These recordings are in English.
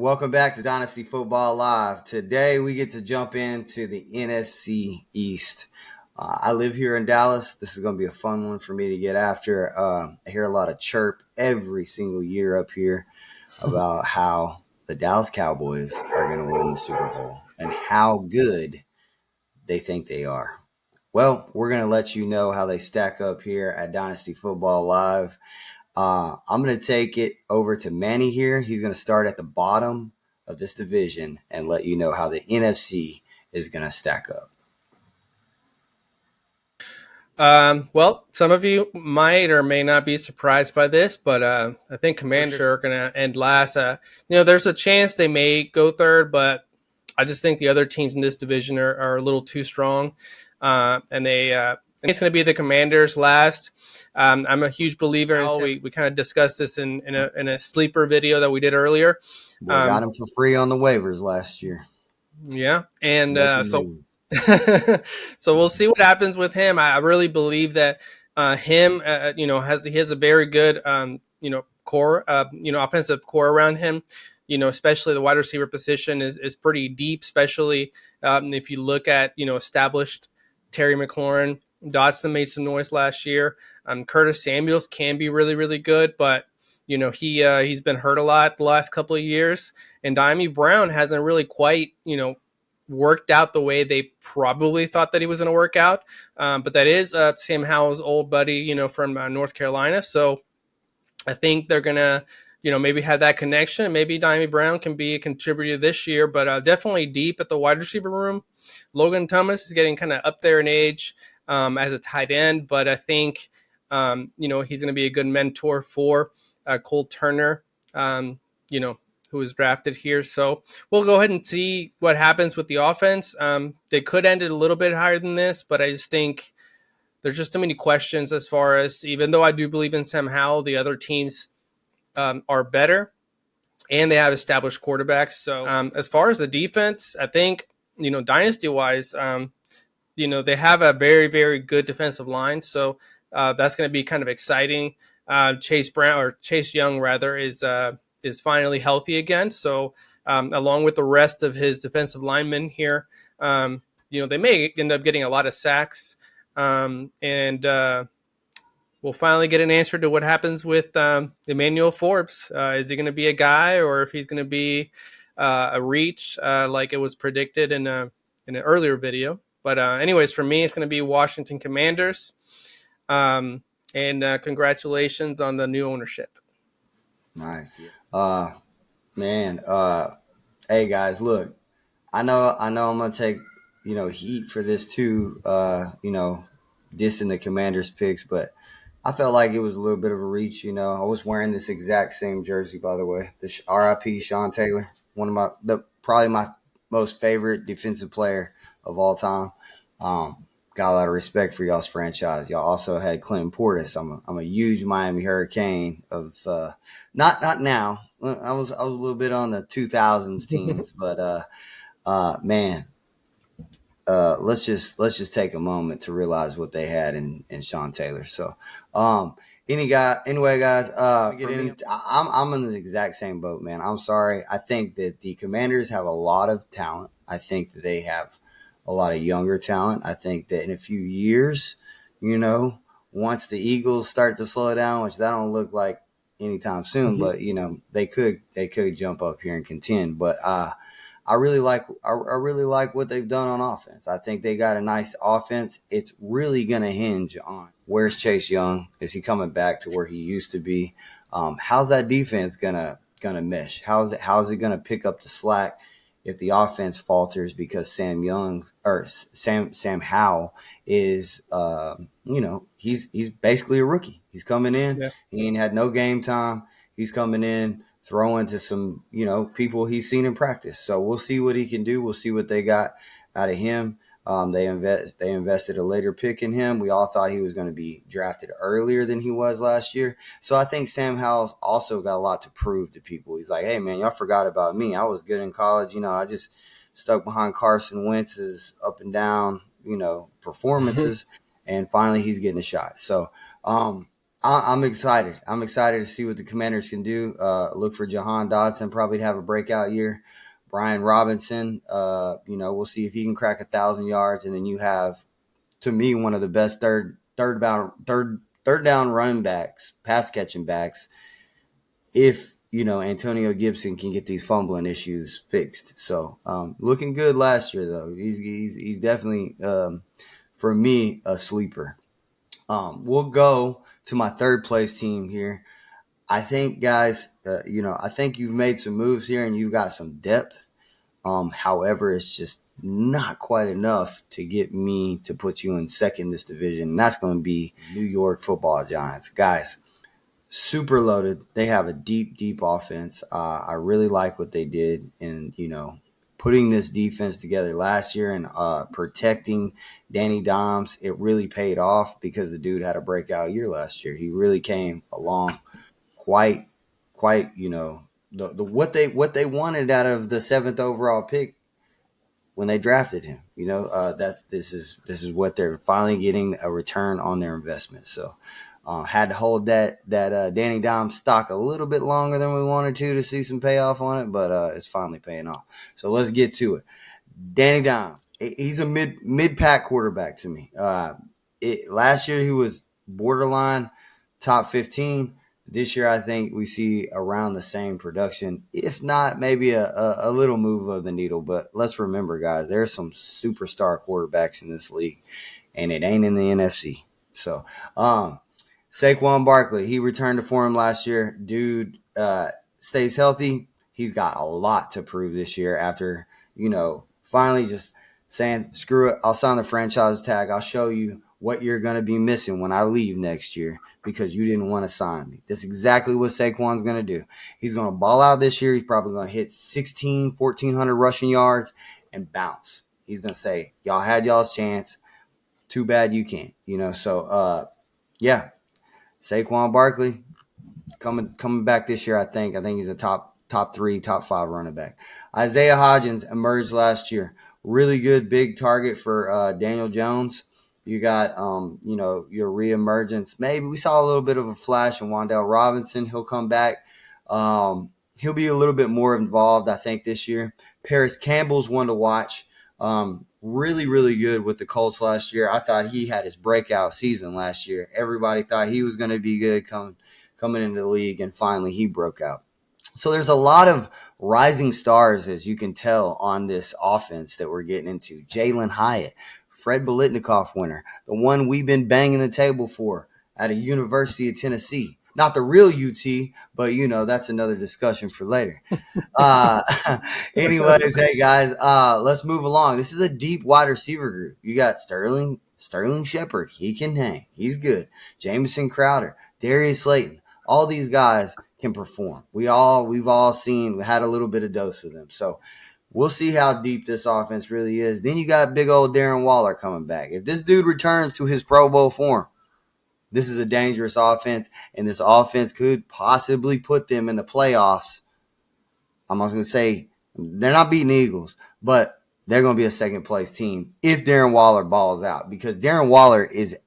Welcome back to Dynasty Football Live. Today we get to jump into the NFC East. I live here in Dallas. This is going to be a fun one for me to get after. I hear a lot of chirp every single year up here about how the Dallas Cowboys are going to win the Super Bowl and how good they think they are. Well, we're going to let you know how they stack up here at Dynasty Football Live. I'm going to take it over to Manny here. He's going to start at the bottom of this division and let you know how the NFC is going to stack up. Well, some of you might or may not be surprised by this, but I think Commanders are going to end last. There's a chance they may go third, but I just think the other teams in this division are a little too strong, and it's going to be the Commanders last. I'm a huge believer in we kind of discussed this in a sleeper video that we did earlier. We got him for free on the waivers last year. Yeah, and so we'll see what happens with him. I really believe that he has a very good core, offensive core around him. Especially the wide receiver position is pretty deep, especially if you look at established Terry McLaurin. Dotson made some noise last year. Curtis Samuels can be really, really good, but he's been hurt a lot the last couple of years. And Dynasty Brown hasn't really quite worked out the way they probably thought that he was going to work out. But that is Sam Howell's old buddy, from North Carolina. So I think they're gonna maybe have that connection. Maybe Dynasty Brown can be a contributor this year, but definitely deep at the wide receiver room. Logan Thomas is getting kind of up there in age as a tight end, but I think he's going to be a good mentor for Cole Turner, who was drafted here. So we'll go ahead and see what happens with the offense. They could end it a little bit higher than this, but I just think there's just too many questions as far as, even though I do believe in Sam Howell, the other teams are better and they have established quarterbacks. So as far as the defense, I think, dynasty wise, they have a very, very good defensive line. So that's going to be kind of exciting. Chase Young rather is finally healthy again. So along with the rest of his defensive linemen here, they may end up getting a lot of sacks. We'll finally get an answer to what happens with Emmanuel Forbes. Is he going to be a guy, or if he's going to be a reach like it was predicted in an earlier video? But anyways, for me, it's going to be Washington Commanders. And congratulations on the new ownership. Nice. Hey guys, look, I know I'm going to take, heat for this too, dissing the Commanders picks, but I felt like it was a little bit of a reach. I was wearing this exact same jersey, by the way, the RIP Sean Taylor, probably my most favorite defensive player of all time. Got a lot of respect for y'all's franchise. Y'all also had Clinton Portis. I'm a huge Miami Hurricane of not now. I was a little bit on the 2000s teams, but let's just take a moment to realize what they had in Sean Taylor. So anyway, guys, I'm in the exact same boat, man. I'm sorry. I think that the Commanders have a lot of talent. I think that they have a lot of younger talent. I think that in a few years, once the Eagles start to slow down, which that don't look like anytime soon, but they could jump up here and contend. But I really like what they've done on offense. I think they got a nice offense. It's really gonna hinge on where's Chase Young? Is he coming back to where he used to be? How's that defense gonna mesh? How's it gonna pick up the slack if the offense falters because Sam Howell is he's basically a rookie. He's coming in. Yeah. He ain't had no game time. He's coming in, throwing to some, people he's seen in practice. So we'll see what he can do. We'll see what they got out of him. They invested a later pick in him. We all thought he was going to be drafted earlier than he was last year. So I think Sam Howell's also got a lot to prove to people. He's like, hey, man, y'all forgot about me. I was good in college. I just stuck behind Carson Wentz's up and down, performances. And finally he's getting a shot. So I'm excited. I'm excited to see what the Commanders can do. Look for Jahan Dodson probably to have a breakout year. Brian Robinson, we'll see if he can crack 1,000 yards, and then you have, to me, one of the best third down running backs, pass catching backs. If Antonio Gibson can get these fumbling issues fixed, so looking good last year though. He's definitely for me a sleeper. We'll go to my third place team here. I think, guys, I think you've made some moves here and you've got some depth. However, it's just not quite enough to get me to put you in second in this division. And that's going to be New York Football Giants. Guys, super loaded. They have a deep, deep offense. I really like what they did. And, putting this defense together last year and protecting Danny Dimes, it really paid off because the dude had a breakout year last year. He really came along quite, what they wanted out of the 7th overall pick when they drafted him. This is what they're finally getting, a return on their investment. So had to hold that Danny Dimes stock a little bit longer than we wanted to see some payoff on it, but it's finally paying off. So let's get to it. Danny Dimes, he's a mid-pack quarterback to me. Last year he was borderline top 15. This year I think we see around the same production, if not maybe a little move of the needle. But let's remember, guys, there's some superstar quarterbacks in this league, and it ain't in the NFC. So Saquon Barkley, he returned to form last year. Dude stays healthy. He's got a lot to prove this year after, finally just saying, screw it, I'll sign the franchise tag. I'll show you what you're going to be missing when I leave next year because you didn't want to sign me. That's exactly what Saquon's going to do. He's going to ball out this year. He's probably going to hit 1,400 rushing yards and bounce. He's going to say, y'all had y'all's chance. Too bad you can't. So, yeah. Saquon Barkley coming back this year, I think. I think he's a top 3, top 5 running back. Isaiah Hodgins emerged last year. Really good big target for Daniel Jones. You got, your reemergence. Maybe we saw a little bit of a flash in Wan'Dale Robinson. He'll come back. He'll be a little bit more involved, I think, this year. Paris Campbell's one to watch. Really, really good with the Colts last year. I thought he had his breakout season last year. Everybody thought he was going to be good coming into the league, and finally he broke out. So there's a lot of rising stars, as you can tell, on this offense that we're getting into. Jalen Hyatt, Fred Biletnikoff winner, the one we've been banging the table for at a University of Tennessee. Not the real UT, but, that's another discussion for later. Anyways, hey, guys, let's move along. This is a deep wide receiver group. You got Sterling Shepard. He can hang. He's good. Jamison Crowder, Darius Slayton. All these guys can perform. We've all seen, we had a little bit of dose of them. So we'll see how deep this offense really is. Then you got big old Darren Waller coming back. If this dude returns to his Pro Bowl form, this is a dangerous offense, and this offense could possibly put them in the playoffs. I'm not going to say they're not beating the Eagles, but they're going to be a second-place team if Darren Waller balls out, because Darren Waller is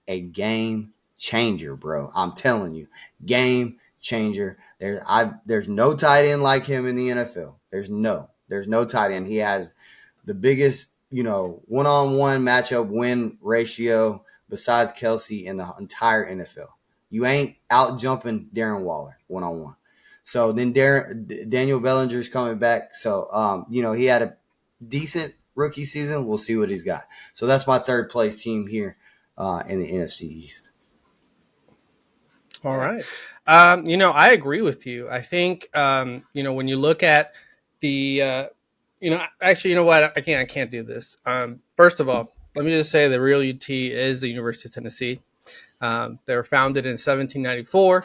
a game changer, bro. I'm telling you, game changer. There's no tight end like him in the NFL. There's no tight end. He has the biggest, one-on-one matchup win ratio besides Kelsey in the entire NFL. You ain't out jumping Darren Waller one-on-one. So then Daniel Bellinger's coming back. So, he had a decent rookie season. We'll see what he's got. So that's my third place team here in the NFC East. All right. I agree with you. I think, when you look at the, actually, you know what? I can't do this. First of all, let me just say the real UT is the University of Tennessee. They were founded in 1794,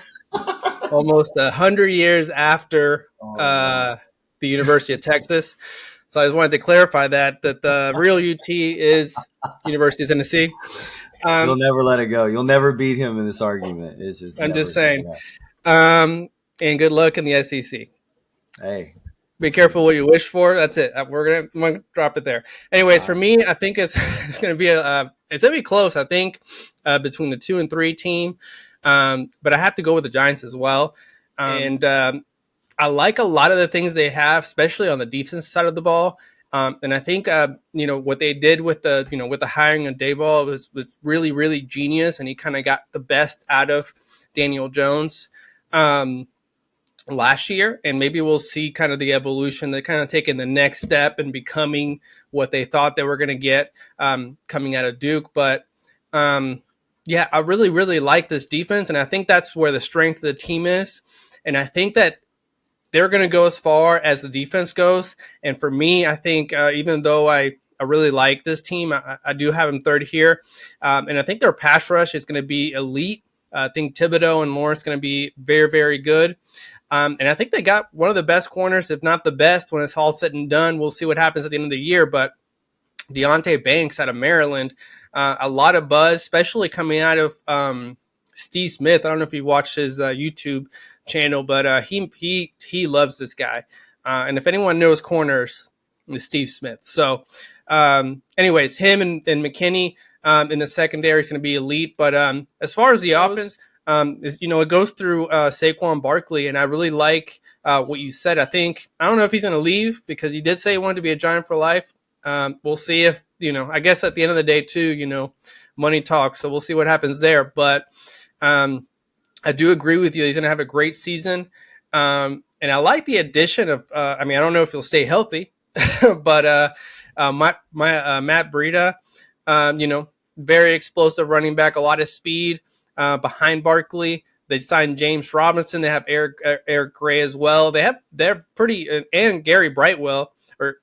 almost 100 years after the University of Texas. So I just wanted to clarify that the real UT is University of Tennessee. You'll never let it go. You'll never beat him in this argument. It's just I'm just saying. And good luck in the SEC. Hey. Be careful what you wish for. That's it. We're gonna drop it there. Anyways, for me, I think it's gonna be it's gonna be close. I think between the 2 and 3 team. But I have to go with the Giants as well. And I like a lot of the things they have, especially on the defense side of the ball. And I think what they did with the hiring of Dayball was really, really genius, and he kind of got the best out of Daniel Jones last year, and maybe we'll see kind of the evolution. They're kind of taking the next step and becoming what they thought they were going to get coming out of Duke. But yeah, I really, really like this defense, and I think that's where the strength of the team is. And I think that they're going to go as far as the defense goes. And for me, I think even though I really like this team, I do have them third here. And I think their pass rush is going to be elite. I think Thibodeau and Lawrence going to be very, very good. And I think they got one of the best corners, if not the best, when it's all said and done. We'll see what happens at the end of the year. But Deontay Banks out of Maryland, a lot of buzz, especially coming out of Steve Smith. I don't know if you watched his YouTube channel, but he loves this guy. And if anyone knows corners, it's Steve Smith. So anyways, him and McKinney in the secondary is going to be elite. But as far as the offense, it goes through Saquon Barkley, and I really like what you said. I don't know if he's going to leave, because he did say he wanted to be a Giant for life. We'll see if, I guess at the end of the day too, money talks. So we'll see what happens there. But I do agree with you. He's going to have a great season. And I like the addition of, I don't know if he'll stay healthy, but Matt Breida, very explosive running back, a lot of speed behind Barkley. They signed James Robinson. They have Eric Gray as well. They're pretty, and Gary Brightwell, or,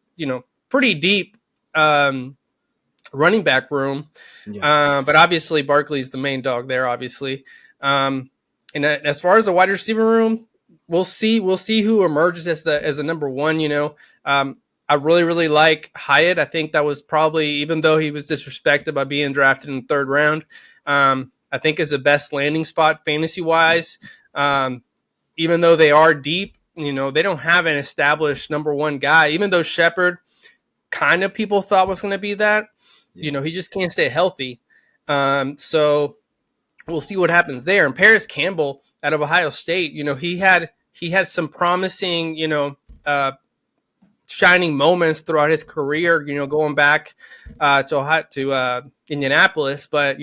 pretty deep running back room. Yeah. But obviously Barkley's the main dog there, obviously. And as far as the wide receiver room, we'll see who emerges as the number one. I really, really like Hyatt. I think that was probably, even though he was disrespected by being drafted in the third round, I think is the best landing spot fantasy wise. Even though they are deep, they don't have an established number one guy. Even though Shepard, kind of people thought was going to be that, he just can't stay healthy. So we'll see what happens there. And Paris Campbell out of Ohio State, he had some promising, shining moments throughout his career, going back to Indianapolis. But,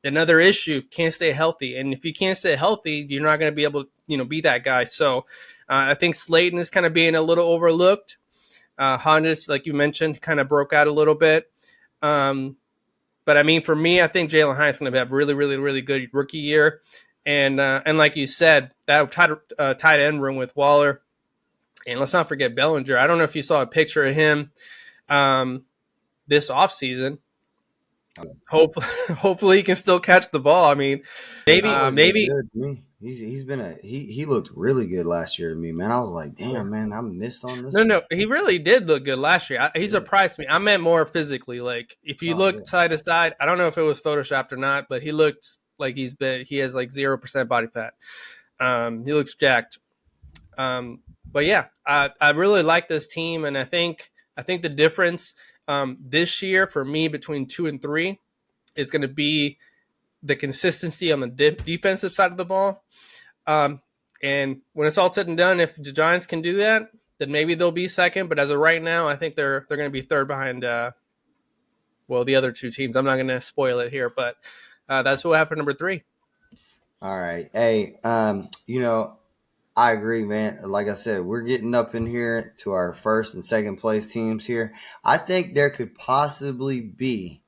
another issue, can't stay healthy. And if you can't stay healthy, you're not going to be able to, be that guy. So I think Slayton is kind of being a little overlooked. Hondas, like you mentioned, kind of broke out a little bit. But for me, I think Jalen Hyatt's going to have a really, really, really good rookie year. And like you said, that tight end room with Waller. And let's not forget Bellinger. I don't know if you saw a picture of him this offseason. Hopefully he can still catch the ball. Maybe. He looked really good last year to me, man. I was like, damn, man, I missed on this. No, he really did look good last year. He surprised me. I meant more physically. Like, if you look side to side, I don't know if it was photoshopped or not, but he looked like he has like 0% body fat. He looks jacked. But yeah, I really like this team, and I think the difference this year for me between 2 and 3 is going to be the consistency on the defensive side of the ball. And when it's all said and done, if the Giants can do that, then maybe they'll be second. But as of right now, I think they're going to be third behind, the other two teams. I'm not going to spoil it here, but that's what we have for number 3. All right. Hey, I agree, man. Like I said, we're getting up in here to our first and second place teams here. I think there could possibly be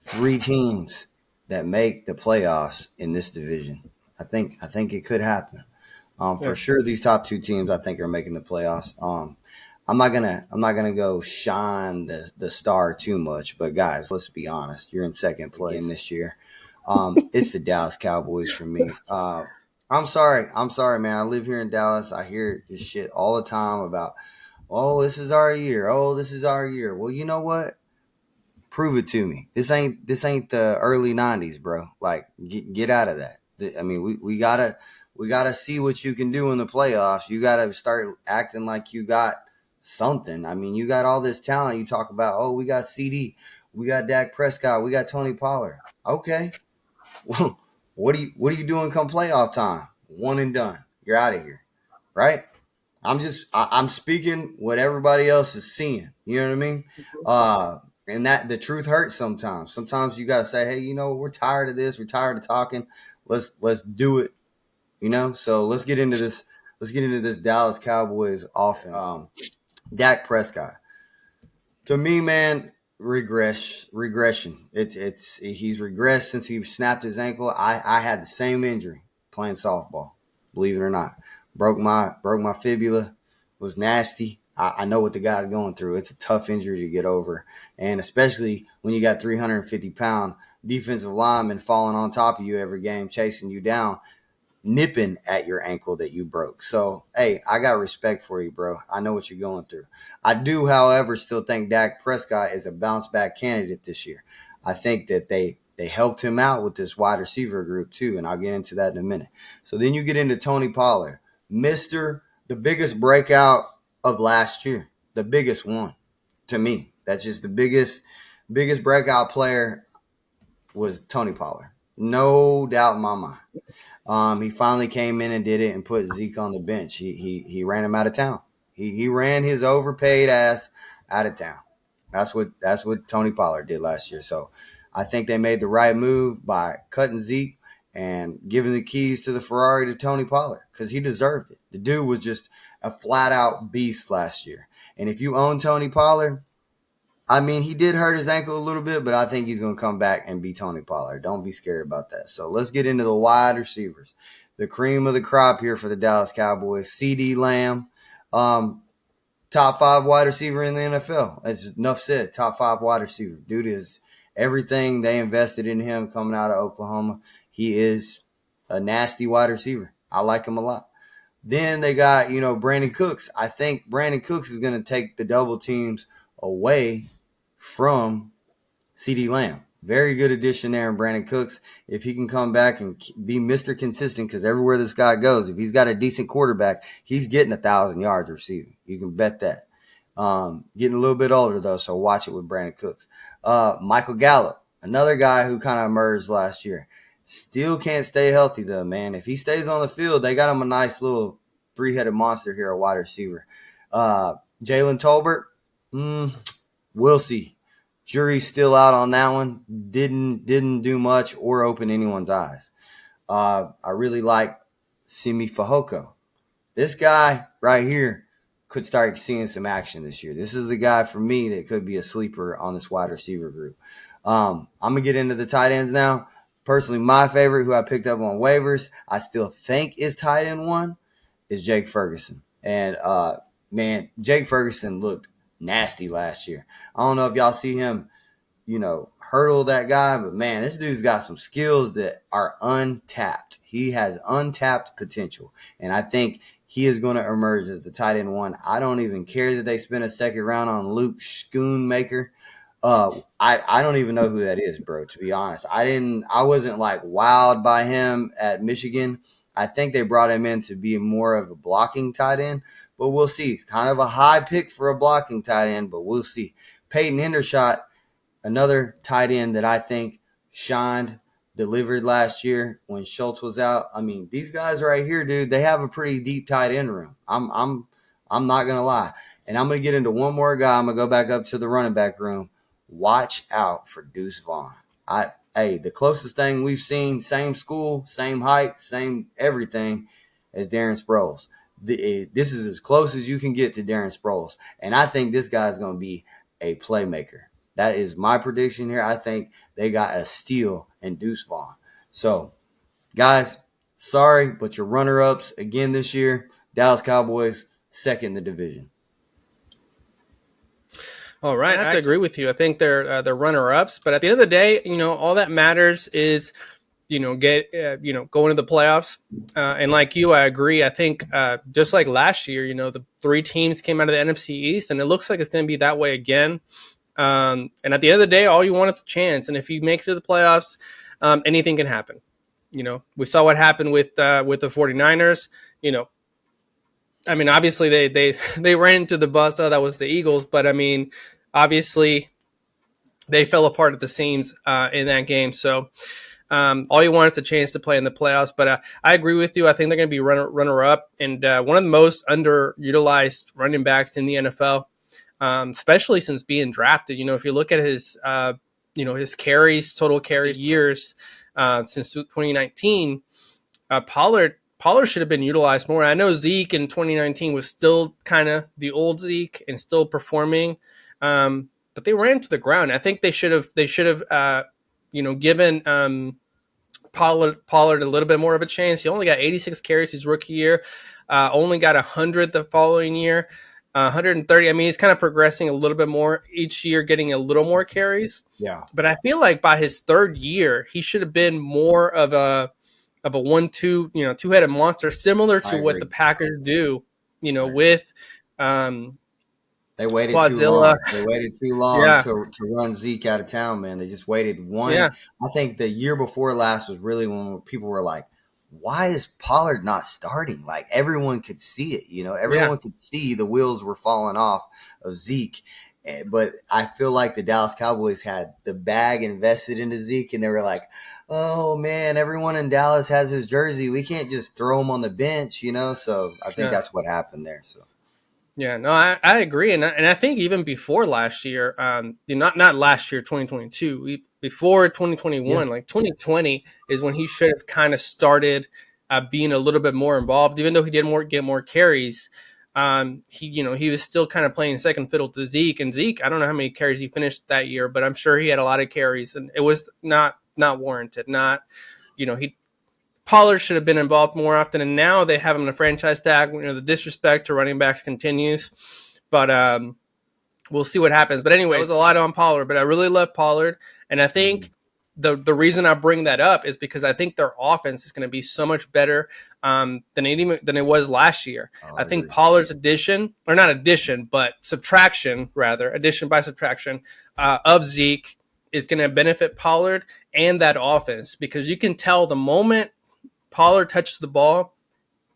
3 teams that make the playoffs in this division. I think it could happen. For sure, these top 2 teams I think are making the playoffs. I'm not gonna go shine the star too much, but guys, let's be honest. You're in second place in this year. It's the Dallas Cowboys for me. I'm sorry, man. I live here in Dallas. I hear this shit all the time about, oh, this is our year. Oh, this is our year. Well, you know what? Prove it to me. This ain't the early 90s, bro. Like, get out of that. We gotta see what you can do in the playoffs. You gotta start acting like you got something. You got all this talent. You talk about, oh, we got CD, we got Dak Prescott, we got Tony Pollard. Okay. What are you doing come playoff time? One and done. You're out of here, right? I'm speaking what everybody else is seeing. You know what I mean? And that the truth hurts sometimes. Sometimes you got to say, hey, we're tired of this. We're tired of talking. Let's do it. So let's get into this. Let's get into this Dallas Cowboys offense. Dak Prescott. To me, man, regression. He's regressed since he snapped his ankle. I had the same injury playing softball. Believe it or not, broke my fibula. Was nasty. I know what the guy's going through. It's a tough injury to get over, and especially when you got 350-pound defensive linemen falling on top of you every game, chasing you down, nipping at your ankle that you broke. So, hey, I got respect for you, bro. I know what you're going through. I do, however, still think Dak Prescott is a bounce-back candidate this year. I think that they helped him out with this wide receiver group too, and I'll get into that in a minute. So then you get into Tony Pollard, the biggest breakout of last year, the biggest one to me. That's just the biggest breakout player was Tony Pollard. No doubt in my mind. He finally came in and did it and put Zeke on the bench. He ran him out of town. He ran his overpaid ass out of town. That's what Tony Pollard did last year. So I think they made the right move by cutting Zeke and giving the keys to the Ferrari to Tony Pollard because he deserved it. The dude was just a flat-out beast last year. And if you own Tony Pollard, I mean, he did hurt his ankle a little bit, but I think he's going to come back and be Tony Pollard. Don't be scared about that. So let's get into the wide receivers. The cream of the crop here for the Dallas Cowboys, CeeDee Lamb, top 5 wide receiver in the NFL. That's enough said, top 5 wide receiver. Dude is everything they invested in him coming out of Oklahoma. He is a nasty wide receiver. I like him a lot. Then they got, Brandon Cooks. I think Brandon Cooks is going to take the double teams away from CeeDee Lamb. Very good addition there in Brandon Cooks. If he can come back and be Mr. Consistent, because everywhere this guy goes, if he's got a decent quarterback, he's getting 1,000 yards receiving. You can bet that. Getting a little bit older, though, so watch it with Brandon Cooks. Michael Gallup, another guy who kind of emerged last year. Still can't stay healthy, though, man. If he stays on the field, they got him a nice little 3-headed monster here, a wide receiver. Jalen Tolbert, we'll see. Jury's still out on that one. Didn't do much or open anyone's eyes. I really like Simi Fehoko. This guy right here could start seeing some action this year. This is the guy for me that could be a sleeper on this wide receiver group. I'm going to get into the tight ends now. Personally, my favorite, who I picked up on waivers, I still think is tight end 1, is Jake Ferguson. And, man, Jake Ferguson looked nasty last year. I don't know if y'all see him, hurdle that guy, but, man, this dude's got some skills that are untapped. He has untapped potential, and I think he is going to emerge as the tight end 1. I don't even care that they spent a second round on Luke Schoonmaker. I don't even know who that is, bro, to be honest. I wasn't like wowed by him at Michigan. I think they brought him in to be more of a blocking tight end, but we'll see. It's kind of a high pick for a blocking tight end, but we'll see. Peyton Hendershot, another tight end that I think shined, delivered last year when Schultz was out. I mean, these guys right here, dude, they have a pretty deep tight end room. I'm not going to lie. And I'm going to get into one more guy. I'm going to go back up to the running back room. Watch out for Deuce Vaughn. The closest thing we've seen, same school, same height, same everything as Darren Sproles. This is as close as you can get to Darren Sproles. And I think this guy's going to be a playmaker. That is my prediction here. I think they got a steal in Deuce Vaughn. So, guys, sorry, but your runner-ups again this year, Dallas Cowboys, second in the division. All right, I have to agree with you. I think they're runner-ups, but at the end of the day, all that matters is, going to the playoffs. And like you, I agree. I think just like last year, the 3 teams came out of the NFC East, and it looks like it's going to be that way again. And at the end of the day, all you want is a chance. And if you make it to the playoffs, anything can happen. We saw what happened with the 49ers. I mean, obviously they ran into the bus. Oh, that was the Eagles. But I mean, obviously they fell apart at the seams in that game. So All you want is a chance to play in the playoffs. But I agree with you. I think they're going to be runner up and one of the most underutilized running backs in the NFL, especially since being drafted. If you look at his his carries, total carries years since 2019, Pollard should have been utilized more. I know Zeke in 2019 was still kind of the old Zeke and still performing, but they ran to the ground. I think they should have given Pollard a little bit more of a chance. He only got 86 carries his rookie year, only got 100 the following year, 130. I mean, he's kind of progressing a little bit more each year, getting a little more carries. Yeah. But I feel like by his third year, he should have been more of a 1-2, two-headed monster, similar to what the Packers do, with they waited Quadzilla. Too long. They waited too long Yeah. to run Zeke out of town, man. They just waited one. Yeah. I think the year before last was really when people were like, why is Pollard not starting? Like, everyone could see it, everyone could see the wheels were falling off of Zeke. But I feel like the Dallas Cowboys had the bag invested into Zeke, and they were like, oh, man, everyone in Dallas has his jersey. We can't just throw him on the bench, So I think that's what happened there. So. Yeah, no, I agree, and I think even before last year, not last year, 2022, before 2021, like 2020 is when he should have kind of started being a little bit more involved. Even though he did get more carries, he was still kind of playing second fiddle to Zeke. And Zeke, I don't know how many carries he finished that year, but I'm sure he had a lot of carries, and it was not warranted. Pollard should have been involved more often, and now they have him in a franchise tag. The disrespect to running backs continues, but we'll see what happens. But anyway, it was a lot on Pollard, but I really love Pollard, and I think the reason I bring that up is because I think their offense is going to be so much better than it was last year. I think Pollard's addition by subtraction of Zeke is going to benefit Pollard and that offense, because you can tell the moment Pollard touches the ball,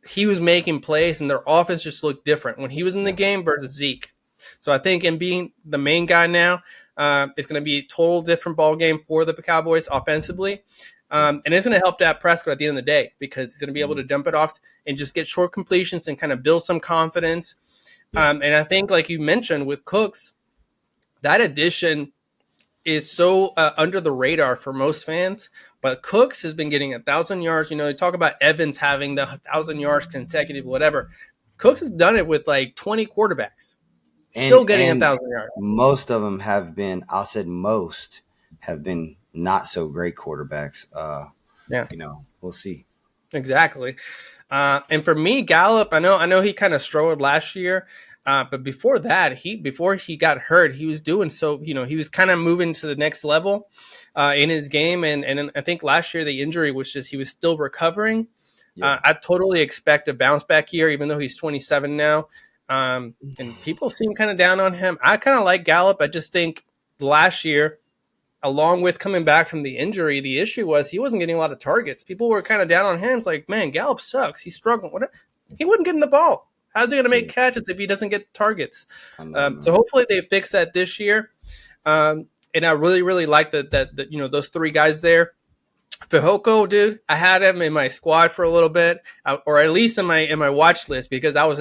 he was making plays, and their offense just looked different when he was in the game versus Zeke. So I think in being the main guy now, it's going to be a total different ball game for the Cowboys offensively. And it's going to help Dak Prescott at the end of the day, because he's going to be able to dump it off and just get short completions and kind of build some confidence. And I think, like you mentioned with Cooks, that addition is so under the radar for most fans. But Cooks has been getting 1,000 yards. You talk about Evans having the 1,000 yards consecutive, whatever. Cooks has done it with like 20 quarterbacks. Still getting 1,000 yards. Most of them have been, not so great quarterbacks. We'll see. Exactly. And for me, Gallup, I know he kind of struggled last year. But before that, before he got hurt, he was doing so, he was kind of moving to the next level in his game. And I think last year the injury was just, he was still recovering. Yeah. I totally expect a bounce back year, even though he's 27 now. And people seem kind of down on him. I kind of like Gallup. I just think last year, along with coming back from the injury, the issue was he wasn't getting a lot of targets. People were kind of down on him. It's like, man, Gallup sucks. He's struggling. He wasn't getting the ball. How's he going to make catches if he doesn't get targets? So hopefully they fix that this year. And I really, really like that those three guys there. Fehoko, dude, I had him in my squad for a little bit, or at least in my watch list, because I was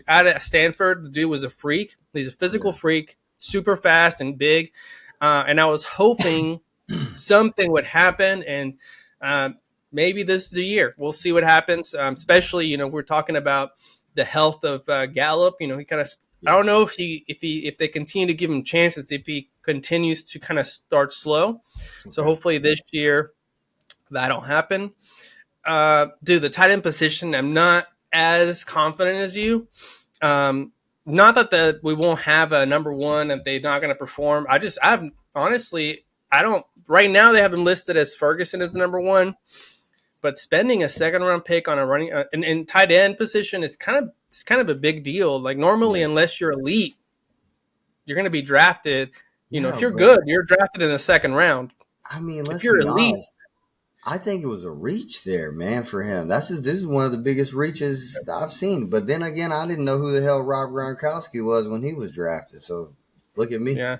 out at Stanford, the dude was a freak. He's a physical freak, super fast and big. And I was hoping something would happen, and maybe this is a year. We'll see what happens. Especially, we're talking about the health of Gallup. He kind of, I don't know if they continue to give him chances, if he continues to kind of start slow. Okay. So hopefully this year that'll happen. Dude, the tight end position, I'm not as confident as you. Not that we won't have a number one and they're not going to perform. I don't. Right now they have him listed as Ferguson as the number one. But spending a second-round pick on a running in tight end position is kind of a big deal. Like, normally, unless you're elite, you're going to be drafted. If you're good, you're drafted in the second round. I mean, if you're elite, honest, I think it was a reach there, man, for him. This is one of the biggest reaches I've seen. But then again, I didn't know who the hell Rob Gronkowski was when he was drafted. So look at me. Yeah.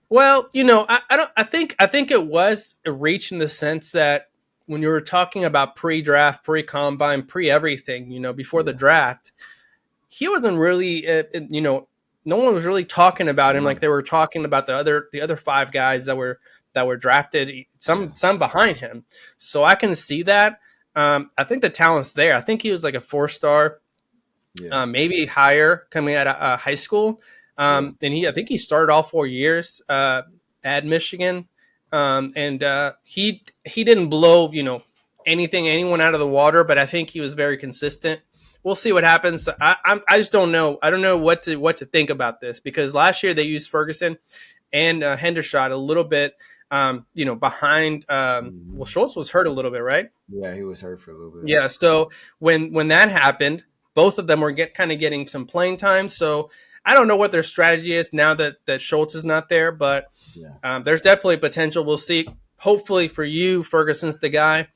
Well, I think it was a reach in the sense that when you were talking about pre-draft, pre-combine, pre-everything, before the draft, he wasn't really, no one was really talking about him like they were talking about the other 5 guys that were drafted, some behind him. So I can see that. I think the talent's there. I think he was like a 4-star, maybe higher coming out of high school. And I think he started all 4 years at Michigan. And he didn't blow, anyone out of the water, but I think he was very consistent. We'll see what happens. I just don't know. I don't know what to think about this, because last year they used Ferguson and Hendershot a little bit, behind. Well, Schultz was hurt a little bit, right? Yeah, he was hurt for a little bit. Yeah. So when that happened, both of them were getting some playing time. So I don't know what their strategy is now that Schultz is not there, but there's definitely potential. We'll see. Hopefully for you, Ferguson's the guy.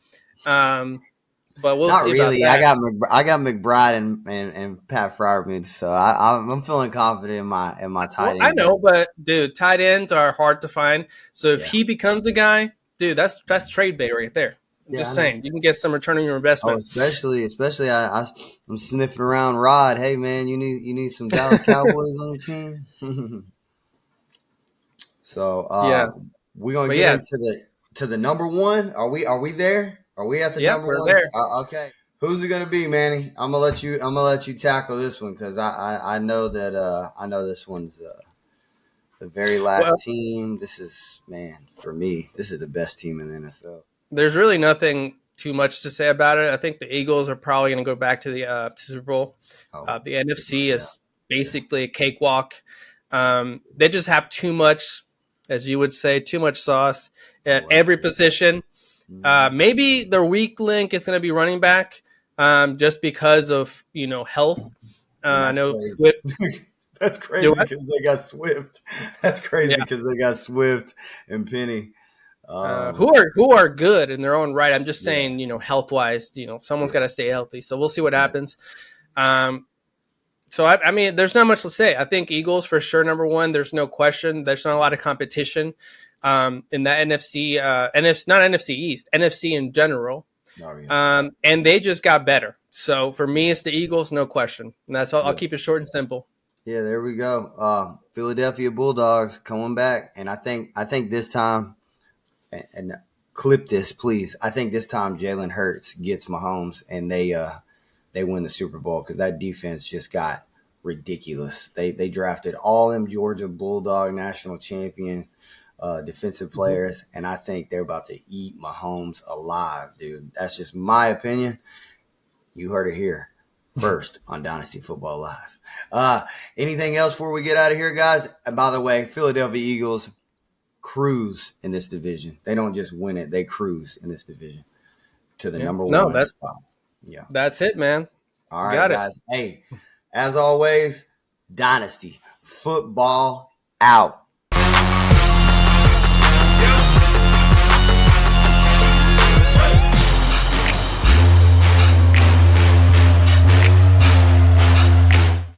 But we'll see really. about that. I got McBride and Pat Fryermuth, so I'm feeling confident in my tight end. I know, but dude, tight ends are hard to find. So if he becomes a guy, dude, that's trade bait right there. I'm just saying, you can get some return on your investment. Oh, especially I'm sniffing around Rod. Hey man, you need some Dallas Cowboys on your team. So we're gonna get into the number one. Are we there? Are we at the number one? There. Okay. Who's it gonna be, Manny? I'm gonna let you tackle this one, because I know that I know this one's the very last team. This is, man, for me, this is the best team in the NFL. There's really nothing too much to say about it. I think the Eagles are probably going to go back to the Super Bowl. The NFC is basically a cakewalk. They just have too much, as you would say, too much sauce at every position. Maybe their weak link is going to be running back, just because of health. I know Swift. That's crazy because they got Swift. That's crazy because they got Swift and Penny. Who are good in their own right. I'm just saying, health wise, someone's got to stay healthy. So we'll see what happens. So I mean, there's not much to say. I think Eagles for sure number one. There's no question. There's not a lot of competition in that NFC. Not NFC East, NFC in general. And they just got better. So for me, it's the Eagles, no question. And that's all. I'll keep it short and simple. Yeah, there we go. Philadelphia Bulldogs coming back, and I think this time. And clip this, please. I think this time Jalen Hurts gets Mahomes, and they win the Super Bowl, because that defense just got ridiculous. They drafted all them Georgia Bulldog national champion defensive players, and I think they're about to eat Mahomes alive, dude. That's just my opinion. You heard it here first on Dynasty Football Live. Anything else before we get out of here, guys? And by the way, Philadelphia Eagles cruise in this division. They don't just win it; they cruise in this division to the number one spot. Yeah, that's it, man. All right, guys. Hey, as always, Dynasty Football out.